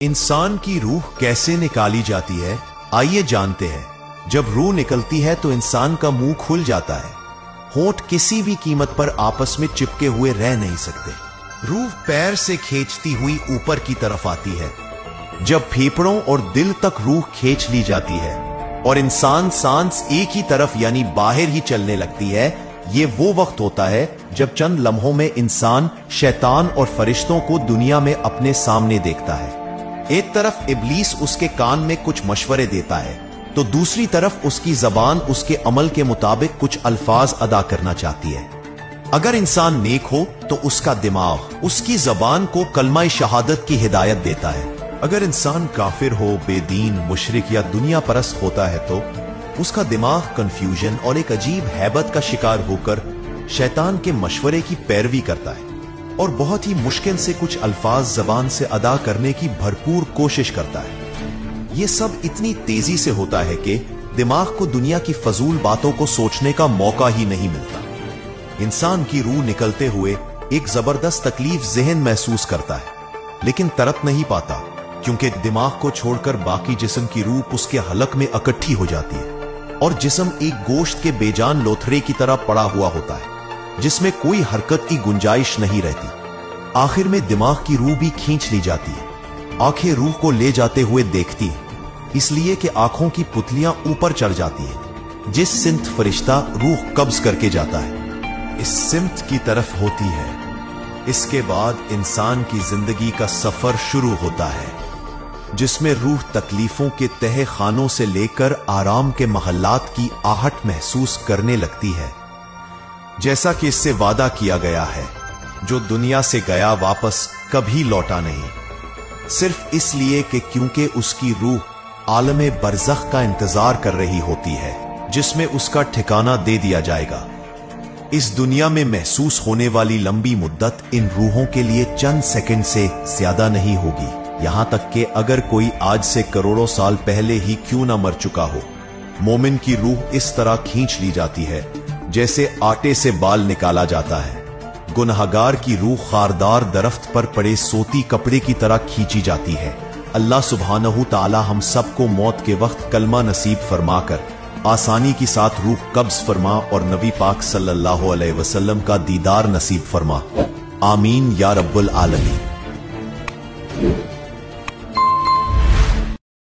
इंसान की रूह कैसे निकाली जाती है, आइए जानते हैं। जब रूह निकलती है तो इंसान का मुंह खुल जाता है। होंठ किसी भी कीमत पर आपस में चिपके हुए रह नहीं सकते। रूह पैर से खींचती हुई ऊपर की तरफ आती है। जब फेफड़ों और दिल तक रूह खींच ली जाती है और इंसान सांस एक ही तरफ यानी बाहर ही चलने लगती है, ये वो वक्त होता है जब चंद लम्हों में इंसान शैतान और फरिश्तों को दुनिया में अपने सामने देखता है। एक तरफ इब्लीस उसके कान में कुछ मशवरे देता है तो दूसरी तरफ उसकी जबान उसके अमल के मुताबिक कुछ अल्फाज अदा करना चाहती है। अगर इंसान नेक हो तो उसका दिमाग उसकी जबान को कलमा शहादत की हिदायत देता है। अगर इंसान काफिर हो, बेदीन, मुशरिक या दुनिया परस्त होता है तो उसका दिमाग कंफ्यूजन और एक अजीब हैबत का शिकार होकर शैतान के मशवरे की पैरवी करता है और बहुत ही मुश्किल से कुछ अल्फाज जबान से अदा करने की भरपूर कोशिश करता है। यह सब इतनी तेजी से होता है कि दिमाग को दुनिया की फजूल बातों को सोचने का मौका ही नहीं मिलता। इंसान की रूह निकलते हुए एक जबरदस्त तकलीफ ज़हन महसूस करता है, लेकिन तड़प नहीं पाता क्योंकि दिमाग को छोड़कर बाकी जिस्म की रूह उसके हलक में इकट्ठी हो जाती है और जिस्म एक गोश्त के बेजान लोथरे की तरह पड़ा हुआ होता है जिसमें कोई हरकत की गुंजाइश नहीं रहती। आखिर में दिमाग की रूह भी खींच ली जाती है। आंखें रूह को ले जाते हुए देखती हैं, इसलिए कि आंखों की पुतलियां ऊपर चढ़ जाती हैं। जिस सिमत फरिश्ता रूह कब्ज करके जाता है इस सिमत की तरफ होती है। इसके बाद इंसान की जिंदगी का सफर शुरू होता है जिसमें रूह तकलीफों के तहे खानों से लेकर आराम के महल्लात की आहट महसूस करने लगती है। जैसा कि इससे वादा किया गया है, जो दुनिया से गया वापस कभी लौटा नहीं, सिर्फ इसलिए कि क्योंकि उसकी रूह आलमे बरज़ख का इंतजार कर रही होती है जिसमें उसका ठिकाना दे दिया जाएगा। इस दुनिया में महसूस होने वाली लंबी मुद्दत इन रूहों के लिए चंद सेकंड से ज्यादा नहीं होगी। यहां तक कि अगर कोई आज से करोड़ों साल पहले ही क्यों ना मर चुका हो, मोमिन की रूह इस तरह खींच ली जाती है जैसे आटे से बाल निकाला जाता है। गुनहगार की रूह खारदार दरख्त पर पड़े सोती कपड़े की तरह खींची जाती है। अल्लाह सुब्हानहू ताला हम सबको मौत के वक्त कलमा नसीब फरमाकर आसानी के साथ रूह कब्ज फरमा और नबी पाक सल्लल्लाहु अलैहि वसल्लम का दीदार नसीब फरमा। आमीन या रब्बुल आलमीन।